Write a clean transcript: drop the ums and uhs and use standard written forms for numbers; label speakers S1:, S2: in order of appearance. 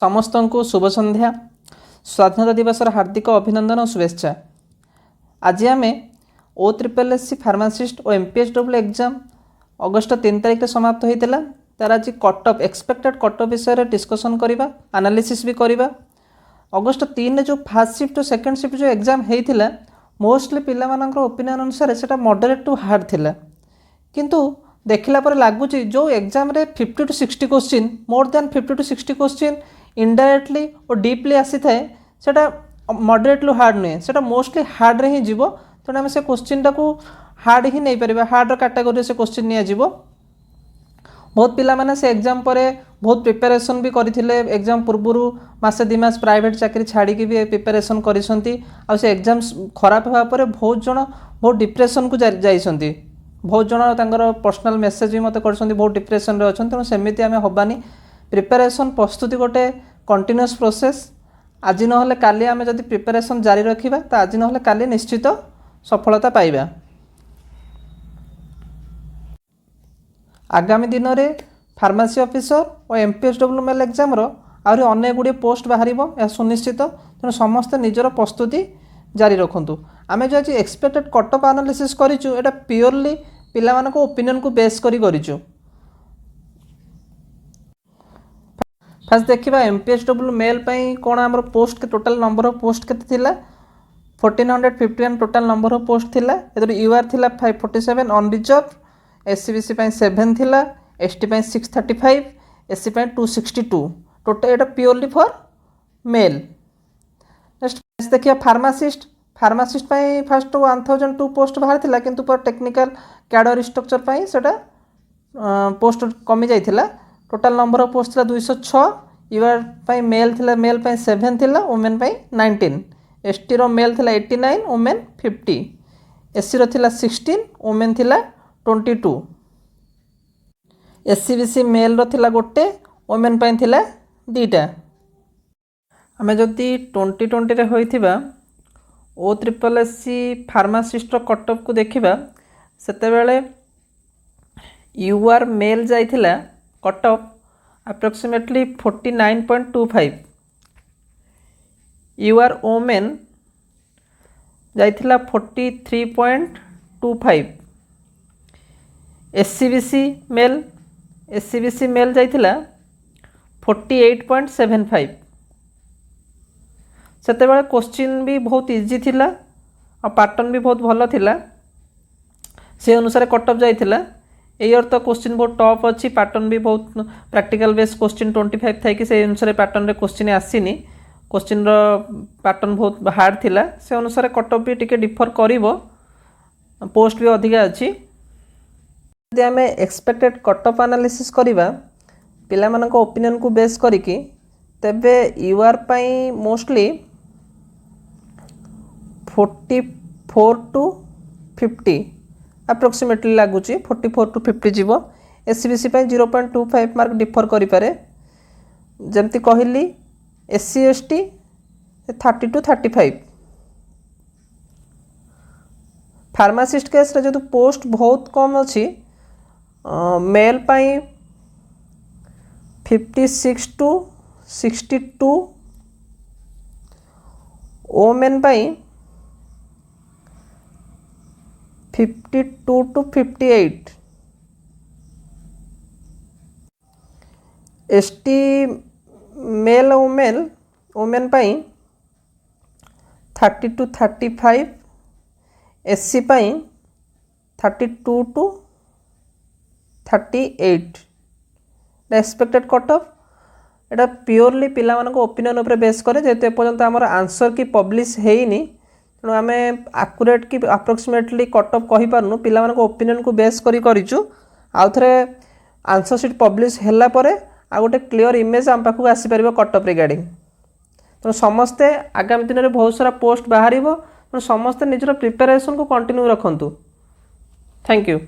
S1: समस्त को शुभ संध्या। स्वाधीनता दिवस हार्दिक अभिनंदन और शुभेच्छा। आज आम OSSC फार्मासिस्ट और MPSW एग्जाम अगस्ट 3 तारिख समाप्त होता। तार आज कटअफ एक्सपेक्टेड कटअफ विषय डिस्कसन करवा, एनालिसिस भी करवा। अगस्ट 3 जो फास्ट शिफ्ट और सेकेंड शिफ्ट जो एग्जाम होता मोस्टली पिलामानଙ୍କର ओपिनियन अनुसार से मॉडरेट टू हार्ड थिला, किंतु देखला पर लगुच जो एग्जाम रे 50 to 60 question more than 50 to 60 question indirectly और डीपली आसी थाए सेटा मॉडरेटली हार्ड नुहे, सेटा मोस्टली हार्ड रे ही जीवो। तेणु आम से क्वेश्चन टाको हार्ड ही नहीं पारिबा, हार्ड कैटेगरी से क्वेश्चन निया जीवो। बहुत पिला माने से एग्जाम पर बहुत प्रिपरेशन भी करथिले, एग्जाम पूर्व मासे 2 मास प्राइवेट चाकरी छाड़ी की भी प्रिपरेशन करिसंती। आ से एग्जाम खराब होगा पर बहुत जन बहुत डिप्रेशन को जाइसंती। बहुत जन तांकर पर्सनल मेसेज भी मत करसंती, बहुत डिप्रेशन रे अछन। तेणु सेमिति आमे हबानी। प्रिपरेशन प्रस्तुति गोटे कंटिन्यूअस प्रोसेस। आज नहले काली आमे जदि प्रिपरेशन जारी रखिबा तो आज नहले काली निश्चित सफलता पाइबा। आगामी दिन में फार्मासी ऑफिसर और MPSW मेल एग्जाम आहरी अनेक गुड़े पोस्ट बाहर यह सुनिश्चित। तेणु समस्ते निजर प्रस्तुति जारी रखुँ। आम जो आज एक्सपेक्टेड कटअफ एनालिसिस करिचु एटा प्योरली पिलामानक ओपिनियन को बेस करिचु। फास्ट देखा MPSW मेल कौन आम पोस्ट के टोटाल नंबर ऑफ पोस्ट केते 1451 टोटाल नंबर ऑफ पोस्ट थिला। UR थिला 547 ऑन रिजर्व, SCBC 7 थिला, ST 635, SC 262 टोटल। एटा प्योरली फॉर मेल। नेक्स्ट देखिए फार्मासिस्ट फास्ट 1002 पोस्ट बाहर थिला, किंतु पर टेक्निकल कैडर स्ट्रक्चर सेटा पोस्ट कमी जाइथिला। Total number of post 206। UR male थिला, मेल 7 थिला, वुमेन 19। ST रो मेल थिला 89, वुमेन 50। SC रो थिला 16, वुमेन थिला 22। SCBC मेल रो थिला गोटे, वुमेन थिला 2टा। आम जदि 2020 रे होइथिबा OSSC फार्मासिस्ट रो कटअफ को देखिबा सेतेबेले UR मेल जाइथिला कटअफ अप्रोक्सीमेटली 49.25। UR वुमेन जाइथिला 43.25। SCBC मेल जाइथिला 48.75। सेतेबेले क्वेश्चन भी बहुत इजी थिला और पैटर्न भी बहुत भल थिला, से अनुसार कटअफ जाइथिला। एयर तो क्वेश्चन बहुत टफ अच्छी, पैटर्न भी बहुत प्रैक्टिकल बेस क्वेश्चन 25 था कि से अनुसार पैटर्न रे क्वेश्चन आसीनी। क्वेश्चन रो पैटर्न बहुत हार्ड थिला, से अनुसार कटअफ भी टिके डिफर करिवो, पोस्ट भी अधिका अच्छी। यदि आम एक्सपेक्टेड कटअफ एनालिसिस करवा पिलामानक ओपिनियन को बेस करिकी, तेबे UR pi mostly 44 to 50 approximately लगुच, 44 to 50 जीव। SCBC 0.25 मार्क डिफर करें। जमती कहली SC ST 30 to 35। Pharmacist case रे जो पोस्ट बहुत कम अच्छी, male 56 to 62, women 52 to 58। ST male women 30 to 35। SC 32 to 38। Expected cutoff एटा प्योरली पिला मानको ओपिनियन उपर बेस करे, जेते पर्यंत हमर आंसर की पब्लिश हेइनी। तेणु आम आकुरेट की अप्रोक्सीमेटली कटअफ कहि पारनु, पिला मानको ओपिनियन को बेस करी करिचु। आउ थरे आंसर शीट पब्लिश हैला परे आ गोटे क्लियर इमेज आम पाखु आसी परिबो कटअफ रिगार्डिंग। तेणु समस्ते आगामी दिन में बहुत सारा पोस्ट बाहर, तेणु समस्ते निजर प्रिपरेशन को कंटिन्यू रखंतु। Thank you.